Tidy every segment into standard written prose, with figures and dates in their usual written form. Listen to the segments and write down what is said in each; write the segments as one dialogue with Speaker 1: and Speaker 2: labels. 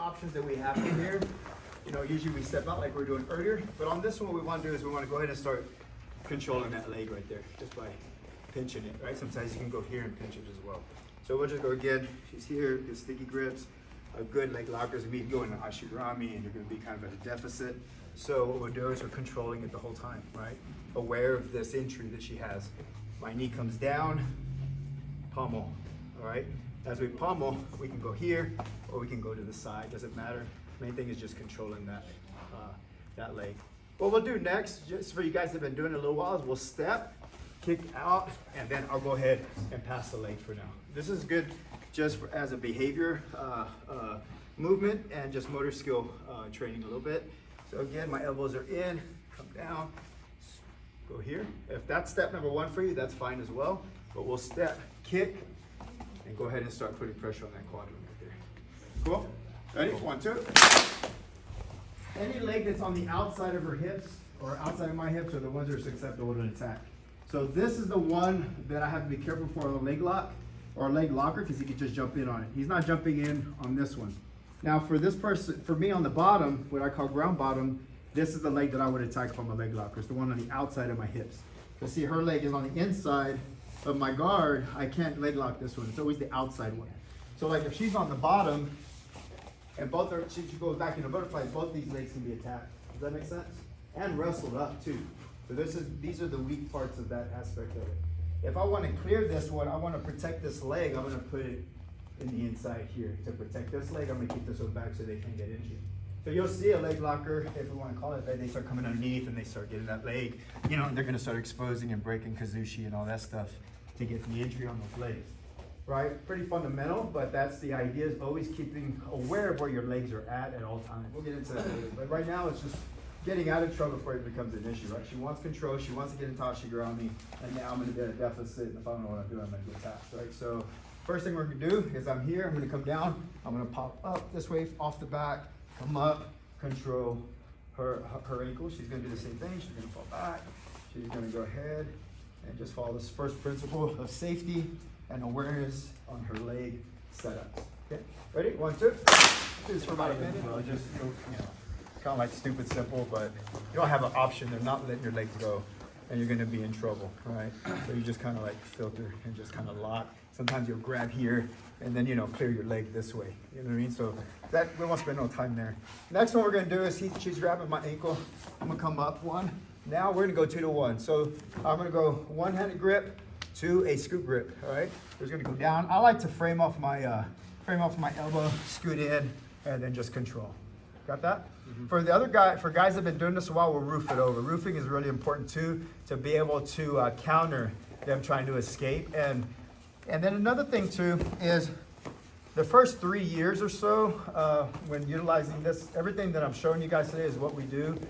Speaker 1: options that we have in here. You know, usually we step out like we were doing earlier, but on this one, what we want to do is we want to go ahead and start controlling that leg right there, just by pinching it, right? Sometimes you can go here and pinch it as well. So we'll just go again. She's here, good sticky grips, a good leg lockers. We go into Ashi Garami and you're going to be kind of at a deficit. So what we're doing is we're controlling it the whole time, right? Aware of this entry that she has. My knee comes down, pummel, all right? As we pummel, we can go here or we can go to the side, doesn't matter. Main thing is just controlling that leg. What we'll do next, just for you guys that have been doing it a little while, is we'll step, kick out, and then I'll go ahead and pass the leg for now. This is good just as a behavior movement and just motor skill training a little bit. So again, my elbows are in, come down, go here. If that's step number one for you, that's fine as well. But we'll step, kick, and go ahead and start putting pressure on that quadrant right there. Cool? Ready? 1, 2. Any leg that's on the outside of her hips or outside of my hips are the ones that are susceptible to an attack. So this is the one that I have to be careful for a leg lock or a leg locker because he could just jump in on it. He's not jumping in on this one. Now for this person, for me on the bottom, what I call ground bottom, this is the leg that I would attack from a leg locker. It's the one on the outside of my hips. So see, her leg is on the inside of my guard. I can't leg lock this one. It's always the outside one. So like if she's on the bottom, and both are, she goes back into butterfly, both these legs can be attacked. Does that make sense? And wrestled up too. So these are the weak parts of that aspect of it. If I want to clear this one, I want to protect this leg, I'm going to put it in the inside here. To protect this leg, I'm going to keep this one back so they can't get injured. So you'll see a leg locker, if we want to call it that, they start coming underneath and they start getting that leg, you know, and they're going to start exposing and breaking kazushi and all that stuff to get the injury on those legs. Right? Pretty fundamental, but that's the idea, is always keeping aware of where your legs are at all times. We'll get into that later. But right now, it's just getting out of trouble before it becomes an issue, right? She wants control, she wants to get into Ashi Garami, and now I'm going to be at a deficit, and if I don't know what I'm doing, I'm going to get attacked, right? So first thing we're going to do is I'm here, I'm going to come down, I'm going to pop up this way off the back, come up, control her ankle. She's going to do the same thing. She's going to fall back. She's going to go ahead and just follow this first principle of safety and awareness on her leg setup. Okay, ready? 1, 2. Do this for about a minute. Well, just, you know, kind of like stupid simple, but you don't have an option. They're not letting your legs go, and you're going to be in trouble, right? So you just kind of like filter and just kind of lock. Sometimes you'll grab here and then, you know, clear your leg this way. You know what I mean? So that, we won't spend no time there. Next one we're going to do is she's grabbing my ankle. I'm going to come up 1. Now we're going to go 2 to 1. So I'm going to go one-handed grip to a scoop grip. All right, there's going to go down. I like to frame off my elbow, scoot in, and then just control. Got that? Mm-hmm. For the other guy, for guys that have been doing this a while, we'll roof it over. Roofing is really important too, to be able to counter them trying to escape. And then another thing too is the first 3 years or so when utilizing this, everything that I'm showing you guys today is what we do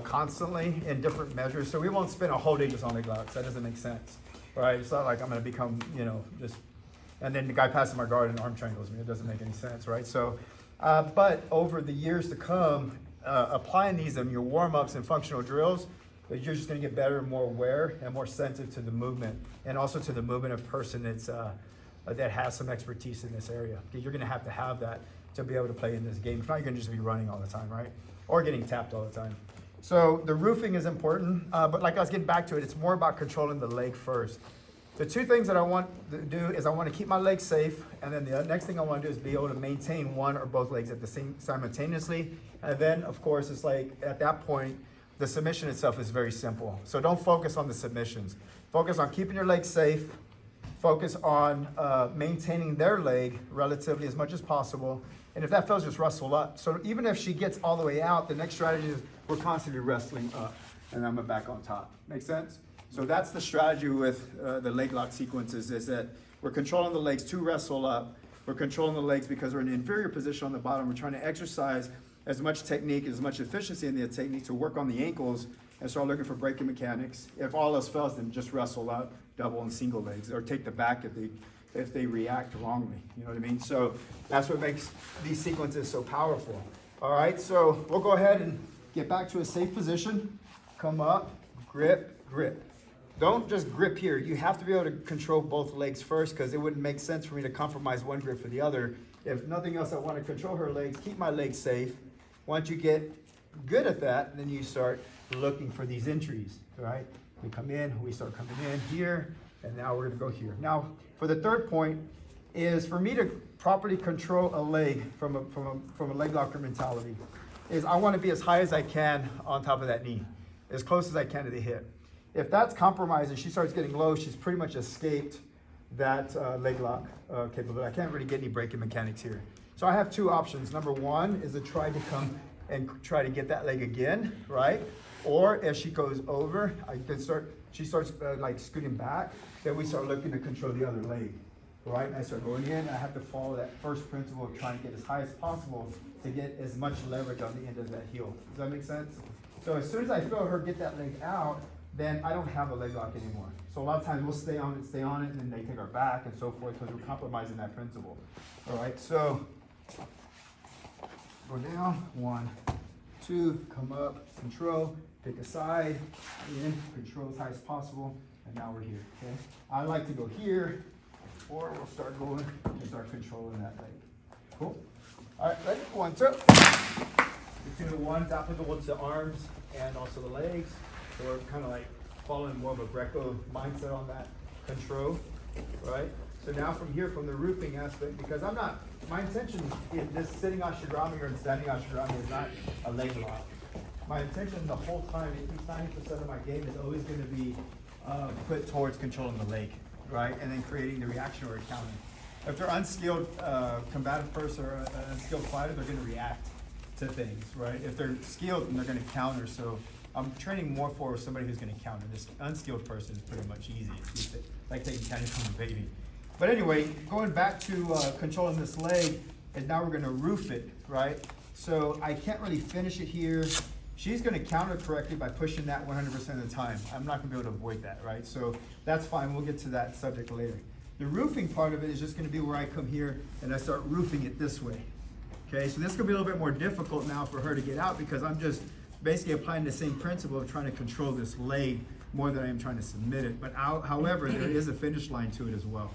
Speaker 1: constantly in different measures. So we won't spend a whole day just on leg locks. That doesn't make sense. Right, it's not like I'm going to become, you know, just, and then the guy passes my guard and arm triangles me. It doesn't make any sense, right? So, but over the years to come, applying these in your warm-ups and functional drills, you're just going to get better and more aware and more sensitive to the movement, and also to the movement of person that's that has some expertise in this area. Because you're going to have that to be able to play in this game. If not, you're going to just be running all the time, right? Or getting tapped all the time. So the roofing is important, but like I was getting back to it, it's more about controlling the leg first. The 2 things that I want to do is I want to keep my legs safe, and then the next thing I want to do is be able to maintain one or both legs at the same simultaneously. And then, of course, it's like at that point, the submission itself is very simple. So don't focus on the submissions. Focus on keeping your legs safe. Focus on maintaining their leg relatively as much as possible. And if that fails, just wrestle up. So even if she gets all the way out, the next strategy is we're constantly wrestling up, and I'm back on top. Make sense? So that's the strategy with the leg lock sequences, is that we're controlling the legs to wrestle up. We're controlling the legs because we're in an inferior position on the bottom. We're trying to exercise as much technique, as much efficiency in the technique to work on the ankles and start looking for breaking mechanics. If all else fails, then just wrestle up, double and single legs, or take the back if they react wrongly. You know what I mean? So that's what makes these sequences so powerful. All right, so we'll go ahead and get back to a safe position. Come up, grip, grip. Don't just grip here. You have to be able to control both legs first, because it wouldn't make sense for me to compromise one grip for the other if nothing else, I want to control her legs, keep my legs safe. Once you get good at that, then you start looking for these entries, right? We come in, we start coming in here, and now we're gonna go here. Now, for the third point is for me to properly control a leg from a leg locker mentality, is I wanna be as high as I can on top of that knee, as close as I can to the hip. If that's compromised and she starts getting low, she's pretty much escaped that leg lock capability. I can't really get any breaking mechanics here. So I have two options. Number one is to try to come and try to get that leg again, right? Or if she goes over, she starts like scooting back, then we start looking to control the other leg, right? And I start going in, I have to follow that first principle of trying to get as high as possible to get as much leverage on the end of that heel. Does that make sense? So as soon as I feel her get that leg out, then I don't have a leg lock anymore. So a lot of times we'll stay on it, and then they take our back and so forth because we're compromising that principle. All right, so go down, 1, 2, come up, control, pick a side, in, control as high as possible, and now we're here, okay? I like to go here, or we'll start going and start controlling that leg. Cool? All right, ready? 1, 2. The 2 1's applicable to arms and also the legs. So we're kind of like following more of a Greco mindset on that control, right? So now from here, from the roofing aspect, because my intention in this sitting Ashi Garami or standing Ashi Garami is not a leg lock. My intention the whole time, at least 90% of my game is always going to be put towards controlling the leg, right? And then creating the reaction or counter. If they're unskilled combative person or an unskilled fighter, they're going to react to things, right? If they're skilled, then they're going to counter. So I'm training more for somebody who's going to counter. This unskilled person is pretty much easy. It's like taking candy from a baby. But anyway, going back to controlling this leg, and now we're going to roof it, right? So I can't really finish it here. She's going to counter correctly by pushing that 100% of the time. I'm not going to be able to avoid that, right? So that's fine. We'll get to that subject later. The roofing part of it is just going to be where I come here and I start roofing it this way. Okay, so this is going to be a little bit more difficult now for her to get out because I'm just basically applying the same principle of trying to control this leg more than I am trying to submit it. But however, there is a finish line to it as well.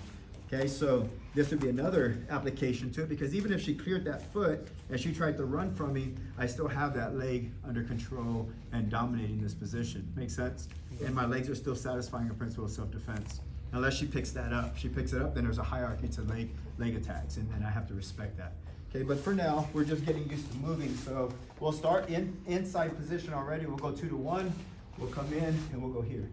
Speaker 1: Okay, so this would be another application to it because even if she cleared that foot and she tried to run from me, I still have that leg under control and dominating this position. Make sense? And my legs are still satisfying a principle of self-defense. Unless she picks that up. She picks it up, then there's a hierarchy to leg attacks, and I have to respect that. Okay, but for now, we're just getting used to moving. So we'll start in inside position already. We'll go 2 to 1. We'll come in and we'll go here.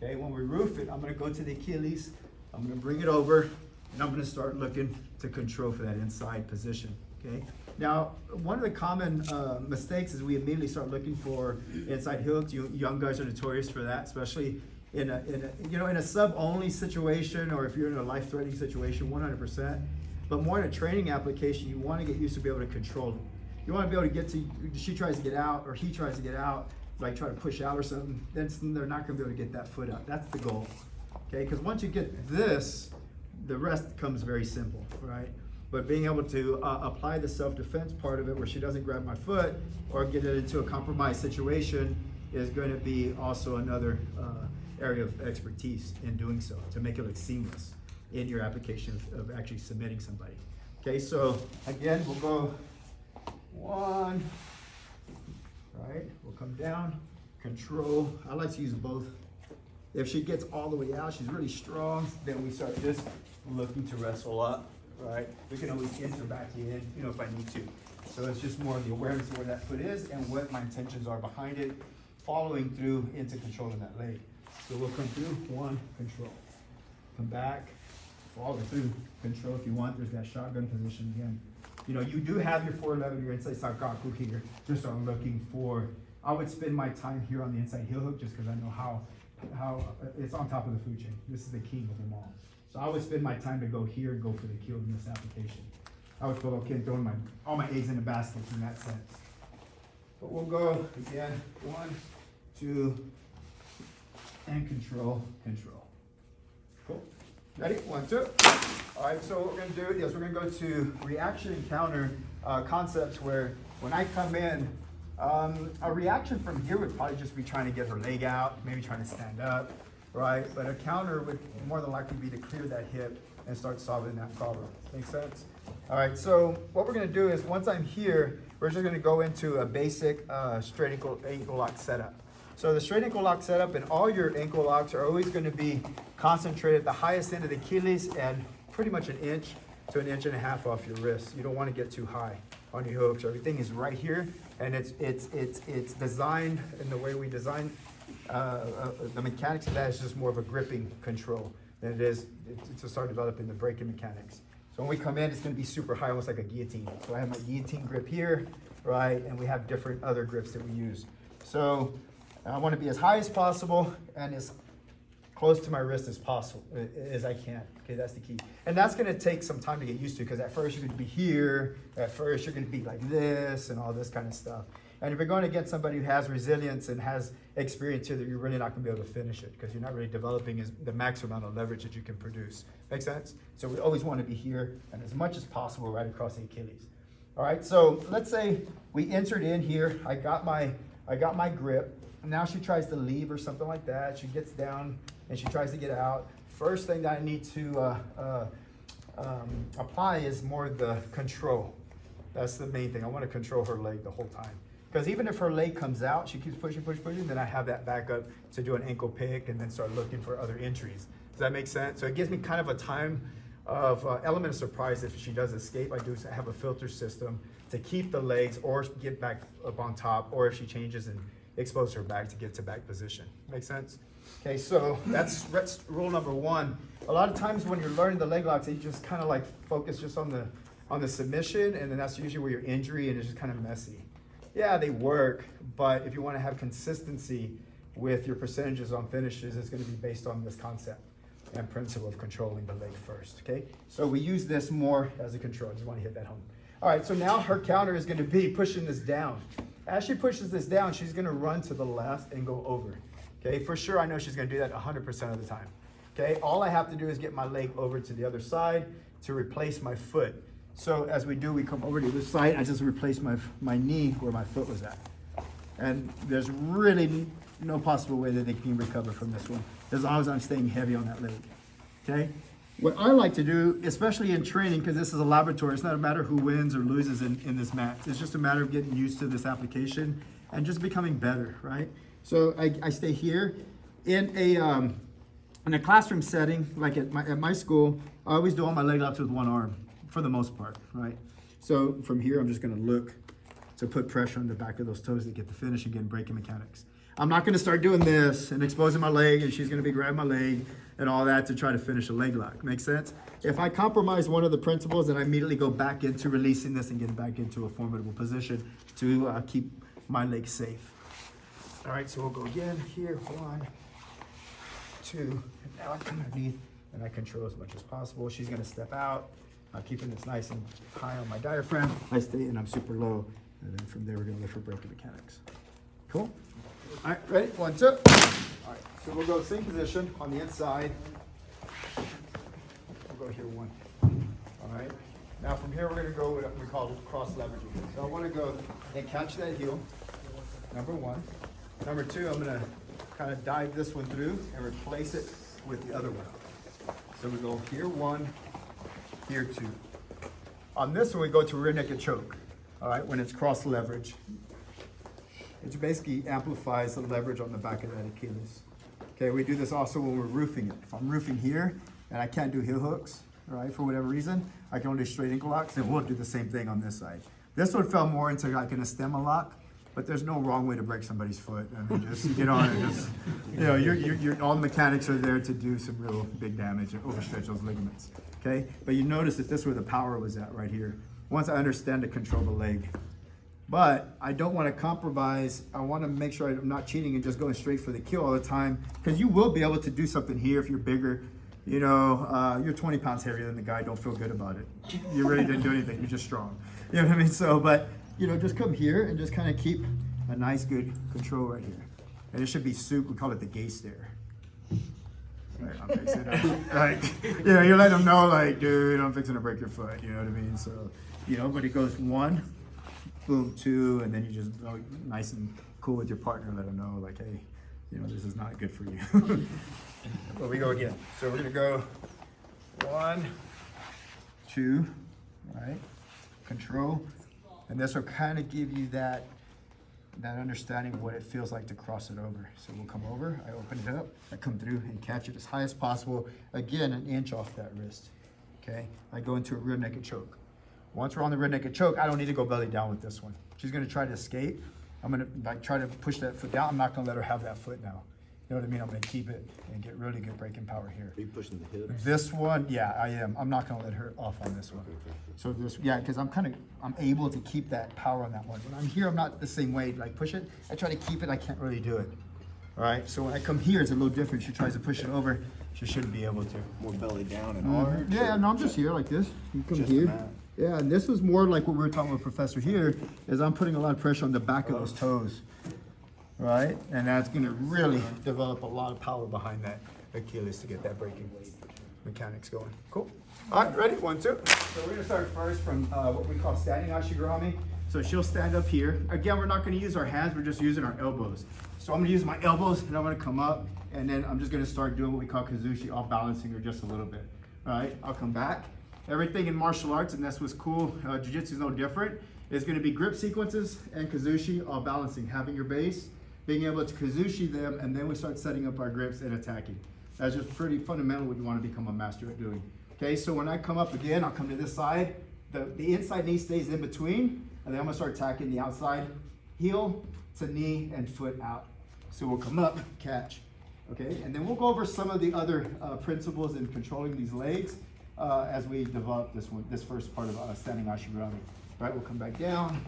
Speaker 1: Okay, when we roof it, I'm gonna go to the Achilles. I'm gonna bring it over and I'm gonna start looking to control for that inside position, okay? Now, one of the common mistakes is we immediately start looking for inside heel hooks. You young guys are notorious for that, especially in a sub-only situation or if you're in a life-threatening situation, 100%. But more in a training application, you wanna get used to be able to control it. You wanna be able to get to, she tries to get out or he tries to get out, like try to push out or something, then they're not gonna be able to get that foot out. That's the goal. Okay, because once you get this, the rest comes very simple, right? But being able to apply the self-defense part of it where she doesn't grab my foot or get it into a compromised situation is going to be also another area of expertise in doing so to make it look seamless in your application of actually submitting somebody. Okay, so again, we'll go 1, right? We'll come down, control. I like to use both. If she gets all the way out, she's really strong, then we start just looking to wrestle up, right? We can always enter back in, if I need to. So it's just more of the awareness of where that foot is and what my intentions are behind it, following through into controlling that leg. So we'll come through, 1, control. Come back, follow through, control if you want. There's that shotgun position again. You do have your 411, your inside Sakaku here. Just start looking for, I would spend my time here on the inside heel hook just because I know how it's on top of the food chain. This is the king of them all. So I would spend my time to go here and go for the kill in this application. I would feel okay throwing all my eggs in the basket in that sense. But we'll go again, 1, 2, and control. Cool. Ready? 1, 2. All right, so what we're gonna do is we're gonna go to reaction and counter concepts where when I come in, a reaction from here would probably just be trying to get her leg out, maybe trying to stand up, right? But a counter would more than likely be to clear that hip and start solving that problem. Make sense? All right, so what we're gonna do is once I'm here, we're just gonna go into a basic straight ankle lock setup. So the straight ankle lock setup and all your ankle locks are always gonna be concentrated at the highest end of the Achilles and pretty much 1 inch to 1.5 inches off your wrist. You don't wanna get too high on your hooks. Everything is right here, and it's designed in the way we design the mechanics of that is just more of a gripping control than it is to start developing the braking mechanics. So when we come in, it's gonna be super high, almost like a guillotine. So I have my guillotine grip here, right? And we have different other grips that we use. So I wanna be as high as possible and as close to my wrist as possible, as I can. Okay, that's the key. And that's gonna take some time to get used to, because at first you're gonna be here, at first you're gonna be like this and all this kind of stuff. And if you're going against somebody who has resilience and has experience here, that you're really not gonna be able to finish it, because you're not really developing the maximum amount of leverage that you can produce. Make sense? So we always wanna be here and as much as possible right across the Achilles. All right, so let's say we entered in here, I got my grip. Now she tries to leave or something like that. She gets down and she tries to get out. First thing that I need to apply is more the control. That's the main thing. I want to control her leg the whole time. Because even if her leg comes out, she keeps pushing, then I have that backup to do an ankle pick and then start looking for other entries. Does that make sense? So it gives me kind of a time of element of surprise if she does escape. I do have a filter system to keep the legs or get back up on top, or if she changes and expose her back to get to back position. Make sense? Okay, so that's rule number 1. A lot of times when you're learning the leg locks, you just kind of like focus just on the submission, and then that's usually where your injury, and it's just kind of messy. Yeah, they work, but if you want to have consistency with your percentages on finishes, it's going to be based on this concept and principle of controlling the leg first, okay? So we use this more as a control. I just want to hit that home. All right, so now her counter is going to be pushing this down. As she pushes this down, she's going to run to the left and go over, okay? For sure, I know she's going to do that 100% of the time, okay? All I have to do is get my leg over to the other side to replace my foot. So as we do, we come over to this side. I just replace my knee where my foot was at. And there's really no possible way that they can recover from this one, as long as I'm staying heavy on that leg, okay? What I like to do, especially in training, because this is a laboratory, it's not a matter who wins or loses in this match. It's just a matter of getting used to this application and just becoming better, right? So I stay here. In a classroom setting, like at my school, I always do all my leg locks with one arm, for the most part, right? So from here, I'm just gonna look to put pressure on the back of those toes to get the finish and get braking mechanics. I'm not gonna start doing this and exposing my leg, and she's gonna be grabbing my leg and all that to try to finish a leg lock. Make sense? If I compromise one of the principles, then I immediately go back into releasing this and getting back into a formidable position to keep my leg safe. All right, so we'll go again here. 1, 2, and now I come underneath and I control as much as possible. She's gonna step out. I'm keeping this nice and high on my diaphragm. I stay and I'm super low. And then from there, we're gonna lift for braking mechanics. Cool? All right, ready? 1, 2. All right, so we'll go same position on the inside. We'll go here 1. All right. Now from here, we're gonna go with what we call cross leveraging. So I wanna go and catch that heel, number 1. Number 2, I'm gonna kind of dive this one through and replace it with the other one. So we go here 1, here 2. On this one, we go to rear naked choke, all right, when it's cross leverage. It basically amplifies the leverage on the back of that Achilles. Okay, we do this also when we're roofing it. If I'm roofing here and I can't do heel hooks, right, for whatever reason, I can only do straight ankle locks, then we'll do the same thing on this side. This one fell more into like an stemma lock, but there's no wrong way to break somebody's foot. I mean, just get on it. Just, you know, you're all the mechanics are there to do some real big damage and overstretch those ligaments. Okay, but you notice that this is where the power was at right here. Once I understand to control the leg, but I don't want to compromise. I want to make sure I'm not cheating and just going straight for the kill all the time, because you will be able to do something here if you're bigger. You know, you're 20 pounds heavier than the guy. Don't feel good about it. You really didn't do anything. You're just strong. You know what I mean? So, but you know, just come here and just kind of keep a nice, good control right here. And it should be soup. We call it the gay stare. Right, I'm fixing it. Like, you know, you let them know, like, dude, I'm fixing to break your foot. You know what I mean? So, you know, but it goes 1, boom, 2, and then you just go nice and cool with your partner. Let them know, like, hey, you know, this is not good for you. But we go again. So we're gonna go 1, 2, All right, control. And this will kind of give you that understanding of what it feels like to cross it over. So we'll come over, I open it up, I come through and catch it as high as possible. Again, an inch off that wrist, okay? I go into a rear naked choke. Once we're on the rear naked choke, I don't need to go belly down with this one. She's gonna try to escape. I'm gonna like try to push that foot down. I'm not gonna let her have that foot now. You know what I mean? I'm gonna keep it and get really good breaking power here.
Speaker 2: Are you pushing the hips?
Speaker 1: This one, yeah, I am. I'm not gonna let her off on this one. So this, yeah, because I'm able to keep that power on that one. When I'm here, I'm not the same way, like push it. I try to keep it, I can't really do it. All right, so when I come here, it's a little different. She tries to push it over, she shouldn't be able to.
Speaker 2: More belly down and hard?
Speaker 1: Yeah, no, I'm just here like this. You come here. Yeah, and this was more like what we were talking with Professor here, is I'm putting a lot of pressure on the back of those toes. Right, and that's gonna really develop a lot of power behind that Achilles to get that breaking mechanics going. Cool. All right, ready? 1, 2. So we're gonna start first from what we call standing Ashi Garami. So she'll stand up here. Again, we're not gonna use our hands, we're just using our elbows. So I'm gonna use my elbows and I'm gonna come up and then I'm just gonna start doing what we call kazushi, all balancing her just a little bit. All right, I'll come back. Everything in martial arts, and that's what's cool, Jiu-Jitsu is no different, is gonna be grip sequences and kazushi, all balancing, having your base, being able to kazushi them, and then we start setting up our grips and attacking. That's just pretty fundamental what you want to become a master at doing. Okay, so when I come up again, I'll come to this side. The inside knee stays in between, and then I'm gonna start attacking the outside heel to knee and foot out. So we'll come up, catch. Okay, and then we'll go over some of the other principles in controlling these legs as we develop this first part of standing Ashi Garami. Right, we'll come back down,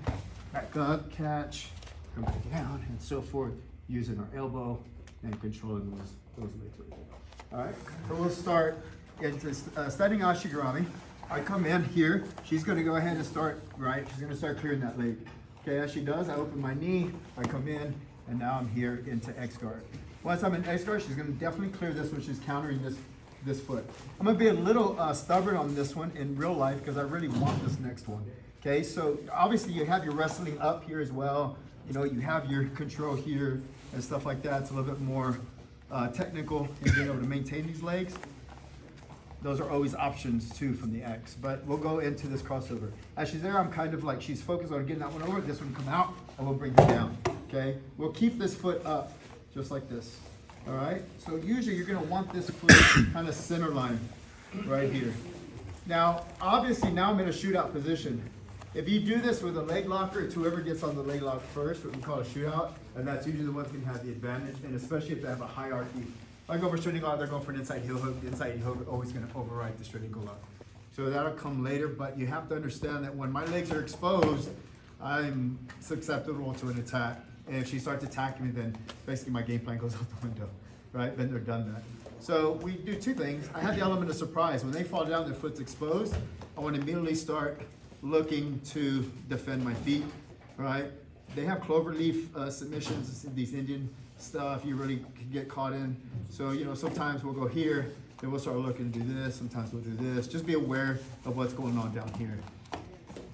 Speaker 1: back up, catch. Come back down and so forth, using our elbow and controlling those legs right there. All right, so we'll start into standing Ashi Garami. I come in here, she's gonna go ahead and start, right, she's gonna start clearing that leg. Okay, as she does, I open my knee, I come in, and now I'm here into X guard. Once I'm in X guard, she's gonna definitely clear this one, she's countering this foot. I'm gonna be a little stubborn on this one in real life because I really want this next one. Okay, so obviously you have your wrestling up here as well. You know, you have your control here and stuff like that. It's a little bit more technical in being able to maintain these legs. Those are always options too from the X, but we'll go into this crossover. As she's there, I'm kind of like, she's focused on getting that one over, this one come out, and we'll bring her down, okay? We'll keep this foot up, just like this, all right? So usually you're gonna want this foot kind of center line right here. Now, obviously now I'm in a shootout position. If you do this with a leg locker, it's whoever gets on the leg lock first, what we call a shootout, and that's usually the ones who have the advantage, and especially if they have a hierarchy. If I go for string lock, they're going for an inside heel hook. The inside heel hook is always going to override the string lock. So that'll come later, but you have to understand that when my legs are exposed, I'm susceptible to an attack. And if she starts attacking me, then basically my game plan goes out the window, right? Been there, done that. So we do two things. I have the element of surprise. When they fall down, their foot's exposed. I want to immediately start looking to defend my feet, right? They have cloverleaf submissions, these Indian stuff you really can get caught in. So, you know, sometimes we'll go here, then we'll start looking to do this, sometimes we'll do this. Just be aware of what's going on down here.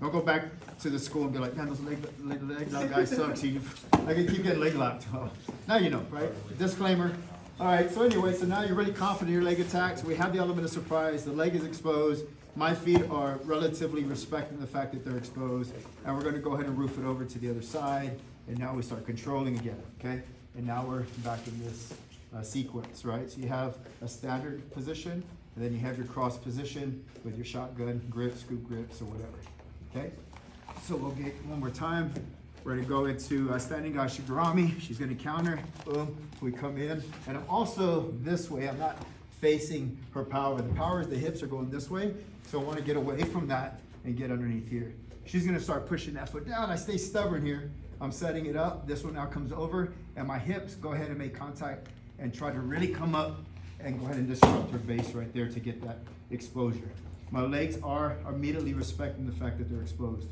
Speaker 1: Don't go back to the school and be like, man, those leg lock guys suck. So I can keep getting leg locked. Well, now you know, right? Disclaimer. All right, so anyway, so now you're really confident in your leg attacks. We have the element of surprise. The leg is exposed. My feet are relatively respecting the fact that they're exposed. And we're gonna go ahead and roof it over to the other side. And now we start controlling again, okay? And now we're back in this sequence, right? So you have a standard position, and then you have your cross position with your shotgun grip, scoop grips, or whatever, okay? So we'll get one more time. We're gonna go into standing Ashi Garami. She's gonna counter, boom, we come in. And I'm also this way, I'm not facing her power. The power is the hips are going this way. So I wanna get away from that and get underneath here. She's gonna start pushing that foot down. I stay stubborn here. I'm setting it up. This one now comes over and my hips go ahead and make contact and try to really come up and go ahead and disrupt her base right there to get that exposure. My legs are immediately respecting the fact that they're exposed.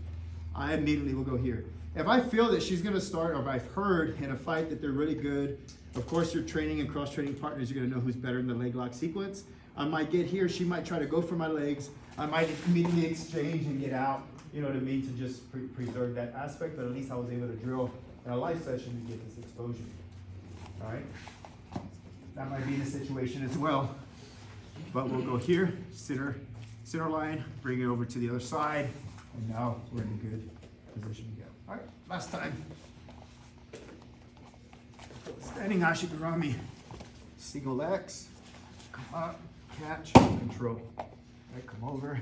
Speaker 1: I immediately will go here. If I feel that she's gonna start, or if I've heard in a fight that they're really good, of course your training and cross-training partners, you're gonna know who's better in the leg lock sequence. I might get here, she might try to go for my legs. I might immediately exchange and get out, you know what I mean, to just preserve that aspect, but at least I was able to drill in a live session to get this exposure. All right? That might be the situation as well, but we'll go here, center, center line, bring it over to the other side, and now we're in a good position to go. All right, last time. Standing Ashi Garami, single X, come up, catch, control. All right, come over,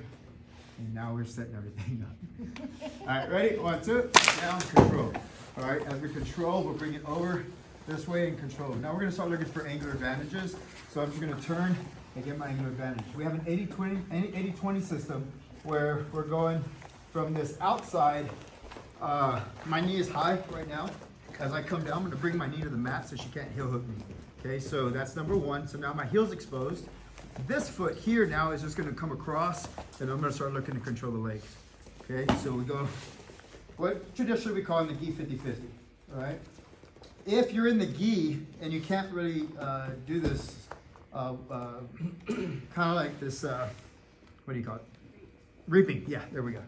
Speaker 1: and now we're setting everything up. All right, ready? 1, 2, down, control. All right, as we control, we'll bring it over this way and control. Now we're gonna start looking for angular advantages. So I'm just gonna turn and get my angular advantage. We have an 80-20 system where we're going from this outside. My knee is high right now. As I come down, I'm gonna bring my knee to the mat so she can't heel hook me. Okay, so that's number 1. So now my heel's exposed. This foot here now is just gonna come across, and I'm gonna start looking to control the leg. Okay, so we go, what traditionally we call in the gi 50-50, all right? If you're in the gi and you can't really do this, kind of like this, what do you call it? Reaping, yeah, there we go.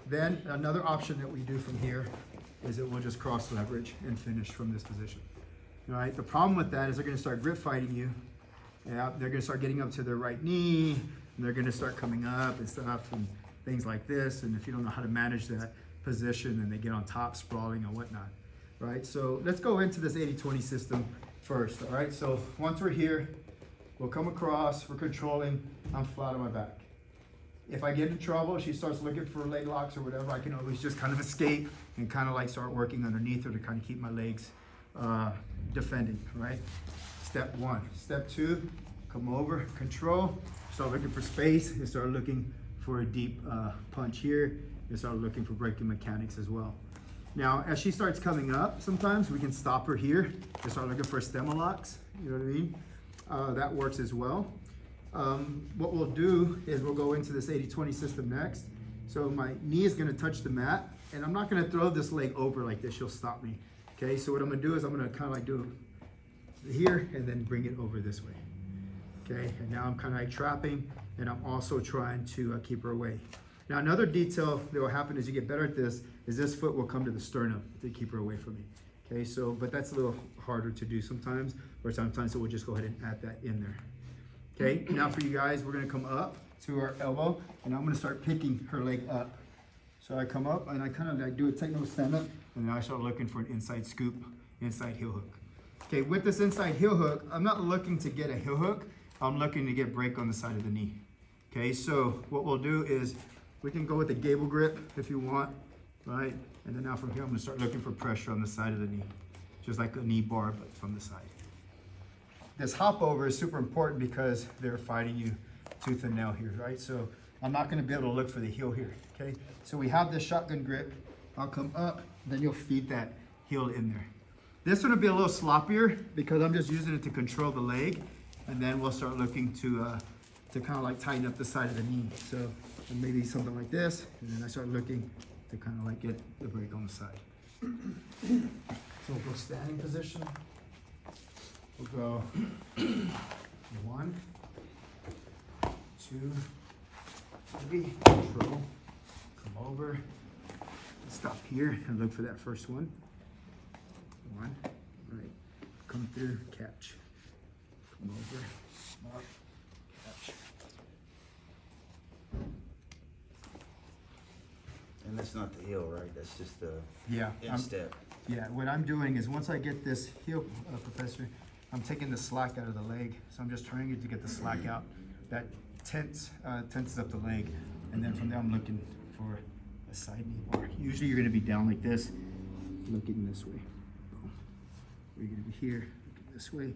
Speaker 1: Then another option that we do from here is that we'll just cross leverage and finish from this position. All right, the problem with that is they're gonna start grip fighting you. Yeah, they're gonna start getting up to their right knee, and they're gonna start coming up and stuff and things like this. And if you don't know how to manage that position, then they get on top, sprawling and whatnot. Right, so let's go into this 80-20 system first. All right, so once we're here, we'll come across, we're controlling, I'm flat on my back. If I get in trouble, she starts looking for leg locks or whatever, I can always just kind of escape and kind of like start working underneath her to kind of keep my legs defending, right? Step 1. Step 2, come over, control, start looking for space, and start looking for a deep punch here, and start looking for breaking mechanics as well. Now, as she starts coming up, sometimes we can stop her here and start looking for stemma locks, you know what I mean? That works as well. What we'll do is we'll go into this 80-20 system next. So my knee is gonna touch the mat, and I'm not gonna throw this leg over like this, she'll stop me. Okay, so what I'm gonna do is I'm gonna kind of like do it here and then bring it over this way. Okay, and now I'm kind of like trapping, and I'm also trying to keep her away. Now, another detail that will happen as you get better at this is this foot will come to the sternum to keep her away from me. Okay, so, but that's a little harder to do sometimes, or sometimes so we'll just go ahead and add that in there. Okay, now for you guys, we're gonna come up to our elbow, and I'm gonna start picking her leg up. So I come up, and I kind of like do a technical stand up, and then I start looking for an inside scoop, inside heel hook. Okay, with this inside heel hook, I'm not looking to get a heel hook, I'm looking to get break on the side of the knee. Okay, so what we'll do is, we can go with the gable grip if you want, right? And then now from here, I'm gonna start looking for pressure on the side of the knee, just like a knee bar, but from the side. This hop over is super important because they're fighting you tooth and nail here, right? So I'm not gonna be able to look for the heel here, okay? So we have this shotgun grip. I'll come up, then you'll feed that heel in there. This one will be a little sloppier because I'm just using it to control the leg, and then we'll start looking to kind of like tighten up the side of the knee. So and maybe something like this, and then I start looking to kind of like get the break on the side. So we'll go standing position. We'll go 1, 2, 3, control, come over, stop here and look for that first one. 1, right, come through, catch, come over, up, catch.
Speaker 2: And that's not the heel, right? That's just the
Speaker 1: Yeah,
Speaker 2: step.
Speaker 1: Yeah, what I'm doing is once I get this heel, Professor, I'm taking the slack out of the leg. So I'm just trying to get the slack out. That tenses up the leg. And then from there, I'm looking for a side knee bar. Usually you're gonna be down like this, looking this way. Boom. You're gonna be here, looking this way.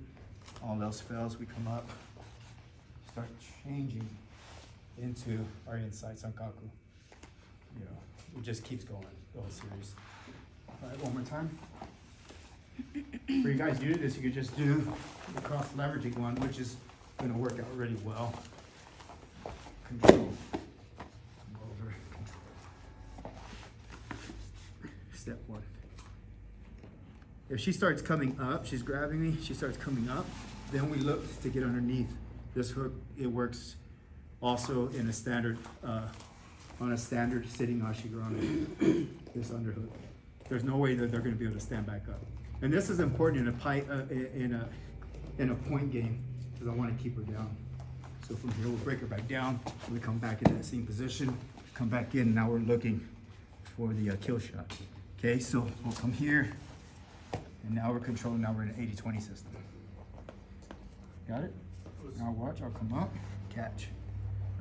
Speaker 1: All else fails, we come up, start changing into our inside sankaku. You know, it just keeps going, the whole series. All right, one more time. For you guys new to this, you could just do the cross leveraging one, which is gonna work out really well. Control, come over, control. Step 1. If she starts coming up, she's grabbing me, she starts coming up, then we look to get underneath. This hook, it works also in a standard, on a standard sitting Ashi Garami, this underhook. There's no way that they're going to be able to stand back up. And this is important in a point game because I want to keep her down. So from here, we'll break her back down. We come back in that same position, come back in. Now we're looking for the kill shot. Okay, so we'll come here, and now we're controlling. Now we're in an 80-20 system. Got it? Now watch, I'll come up, catch.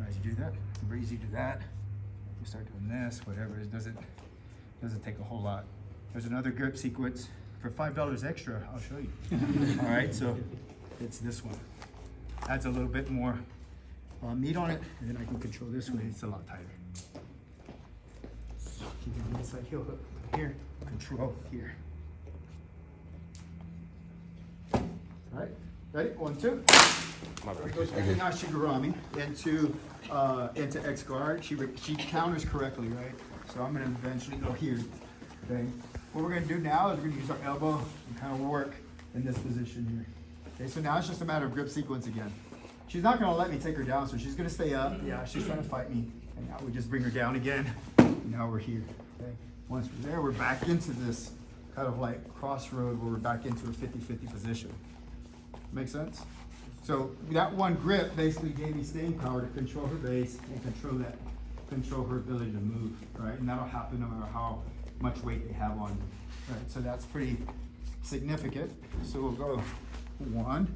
Speaker 1: As you do that, breezy do that. You start doing this, whatever. It doesn't take a whole lot. There's another grip sequence for $5 extra. I'll show you. All right, so it's this one. Adds a little bit more meat on it, and then I can control this way. It's a lot tighter. Keep it on the inside heel hook here, control here. All right, ready? 1, 2. It goes back in Ashi Garami into X guard. She counters correctly, right? So I'm gonna eventually go here. Okay. What we're gonna do now is we're gonna use our elbow and kind of work in this position here. Okay. So now it's just a matter of grip sequence again. She's not gonna let me take her down, so she's gonna stay up. Yeah, she's trying to fight me, and now we just bring her down again. Now we're here. Okay. Once we're there, we're back into this kind of like crossroad where we're back into a 50-50 position. Make sense? So that one grip basically gave me staying power to control her base and control her ability to move, right? And that'll happen no matter how much weight they have on you, right? So that's pretty significant. So we'll go 1,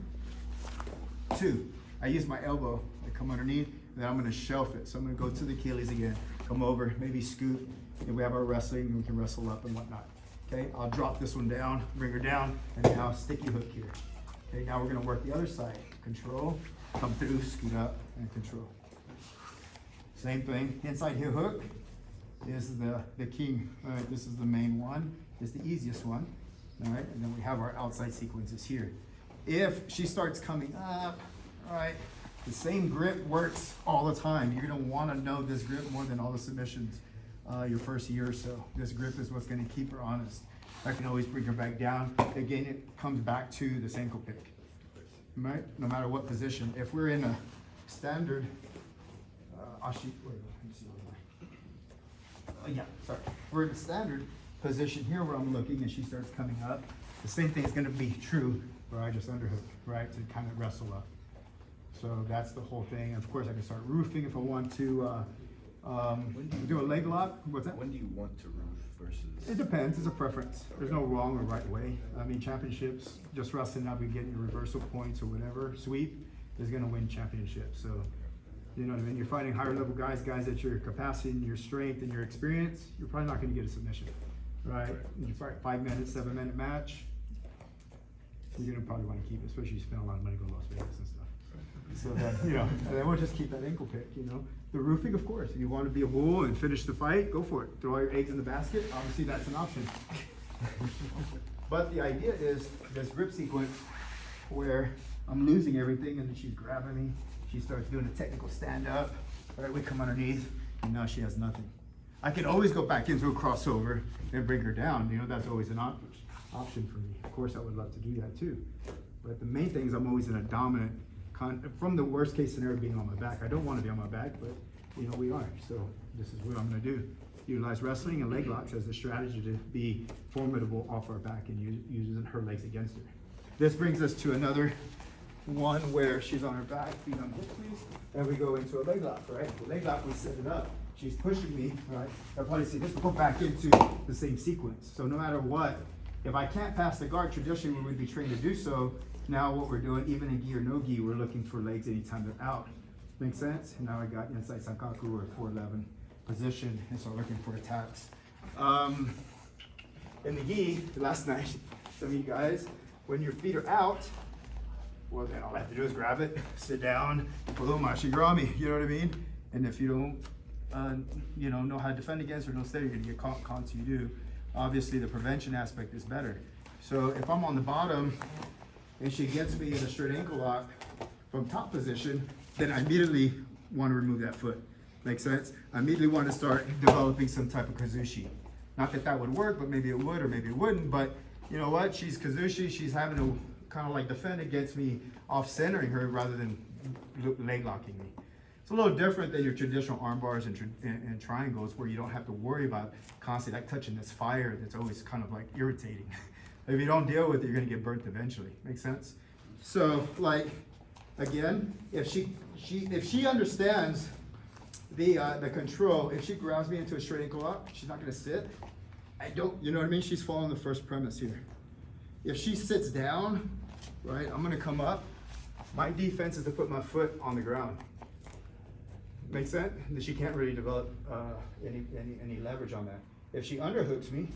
Speaker 1: 2. I use my elbow, I come underneath, then I'm gonna shelf it. So I'm gonna go to the Achilles again, come over, maybe scoop. If we have our wrestling, and we can wrestle up and whatnot. Okay, I'll drop this one down, bring her down, and now sticky hook here. Okay, now we're gonna work the other side. Control, come through, scoot up, and control. Same thing, inside heel hook is the key. All right, this is the main one, it's the easiest one. All right, and then we have our outside sequences here. If she starts coming up, all right, the same grip works all the time. You're gonna wanna know this grip more than all the submissions your first year or so. This grip is what's gonna keep her honest. I can always bring her back down. Again, it comes back to this ankle pick. Right? No matter what position. If we're in a standard, Ashi, wait, let me see where am I? Yeah, sorry. We're in a standard position here where I'm looking and she starts coming up. The same thing is going to be true where I just underhook, right, to kind of wrestle up. So that's the whole thing. Of course, I can start roofing if I want to do a leg lock. What's that?
Speaker 2: When do you want to roof versus?
Speaker 1: It depends. It's a preference. There's no wrong or right way. I mean, championships, just wrestling up and getting your reversal points or whatever, sweep, is going to win championships. So, you know what I mean? You're fighting higher level guys at your capacity and your strength and your experience, you're probably not going to get a submission, right? You fight 5 minutes, 7 minute match, you're going to probably want to keep it, especially if you spend a lot of money going to Las Vegas and stuff. So that, you know, and then we'll just keep that ankle pick, you know. The roofing, of course, if you want to be a bull and finish the fight, go for it. Throw all your eggs in the basket, obviously that's an option. But the idea is this grip sequence where I'm losing everything and then she's grabbing me. She starts doing a technical stand up. All right, we come underneath and now she has nothing. I can always go back into a crossover and bring her down. You know, that's always an option for me. Of course, I would love to do that too. But the main thing is I'm always in a dominant, from the worst case scenario being on my back. I don't want to be on my back, but you know, we are. So this is what I'm going to do. Utilize wrestling and leg locks as a strategy to be formidable off our back and using her legs against her. This brings us to another one where she's on her back, feet on hips, please, and we go into a leg lock, right? The leg lock, we set it up. She's pushing me, right? I'll probably see this, go back into the same sequence. So no matter what, if I can't pass the guard, traditionally we would be trained to do so. Now what we're doing, even in gi or no gi, we're looking for legs anytime they're out. Make sense? And now I got inside sankaku or 411 position, and so looking for attacks. In the gi, last night, some of you guys, when your feet are out, well then all I have to do is grab it, sit down, boom, Ashi Garami, you know what I mean? And if you don't, you know how to defend against or don't stay, you're gonna get caught until you do. Obviously the prevention aspect is better. So if I'm on the bottom, and she gets me in a straight ankle lock from top position, then I immediately want to remove that foot. Make sense? I immediately want to start developing some type of kazushi. Not that that would work, but maybe it would or maybe it wouldn't. But you know what? She's kazushi. She's having to kind of like defend against me off centering her rather than leg locking me. It's a little different than your traditional arm bars and triangles where you don't have to worry about constantly like touching this fire that's always kind of like irritating. If you don't deal with it, you're gonna get burnt eventually. Make sense? So like Again, if she understands the control, if she grabs me into a straight ankle lock, she's not gonna sit. You know what I mean? She's following the first premise here. If she sits down, right, I'm gonna come up. My defense is to put my foot on the ground. Make sense? She can't really develop any leverage on that. If she underhooks me,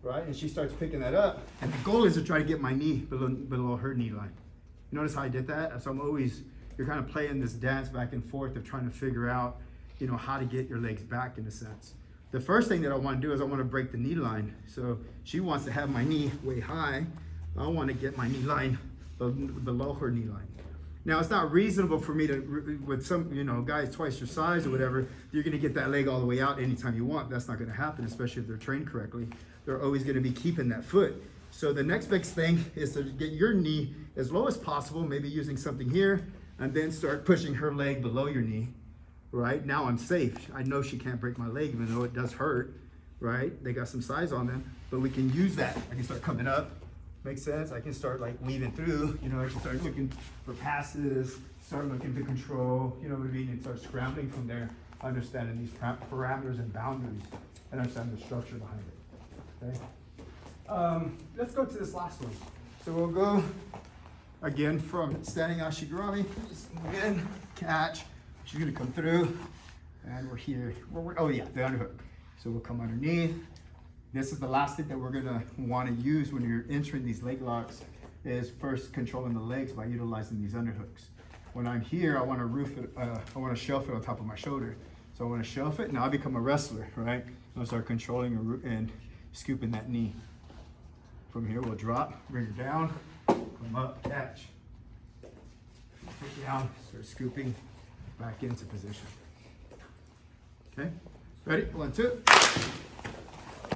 Speaker 1: right, and she starts picking that up, and the goal is to try to get my knee below her knee line. You notice how I did that? So you're kind of playing this dance back and forth of trying to figure out, you know, how to get your legs back in a sense. The first thing that I want to do is I want to break the knee line. So she wants to have my knee way high. I want to get my knee line below her knee line. Now, it's not reasonable for me to, with some, you know, guys twice your size or whatever, you're going to get that leg all the way out anytime you want. That's not going to happen, especially if they're trained correctly. They're always going to be keeping that foot. So the next big thing is to get your knee as low as possible, maybe using something here, and then start pushing her leg below your knee, right? Now I'm safe. I know she can't break my leg, even though it does hurt, right? They got some size on them, but we can use that. I can start coming up. Makes sense? I can start like weaving through, you know, I can start looking for passes, start looking to control, you know what I mean, and start scrambling from there, understanding these parameters and boundaries, and understanding the structure behind it, okay? Let's go to this last one. So we'll go, again, from standing Ashi Garami, just move in, catch, she's gonna come through, and we're here, oh yeah, the underhook. So we'll come underneath. This is the last thing that we're gonna wanna use when you're entering these leg locks, is first controlling the legs by utilizing these underhooks. When I'm here, I wanna roof it, I wanna shelf it on top of my shoulder. So I wanna shelf it, now I become a wrestler, right? I'll start controlling and scooping that knee. From here, we'll drop, bring her down, come up, catch. Put down, start scooping back into position. Okay, ready? 1, 2.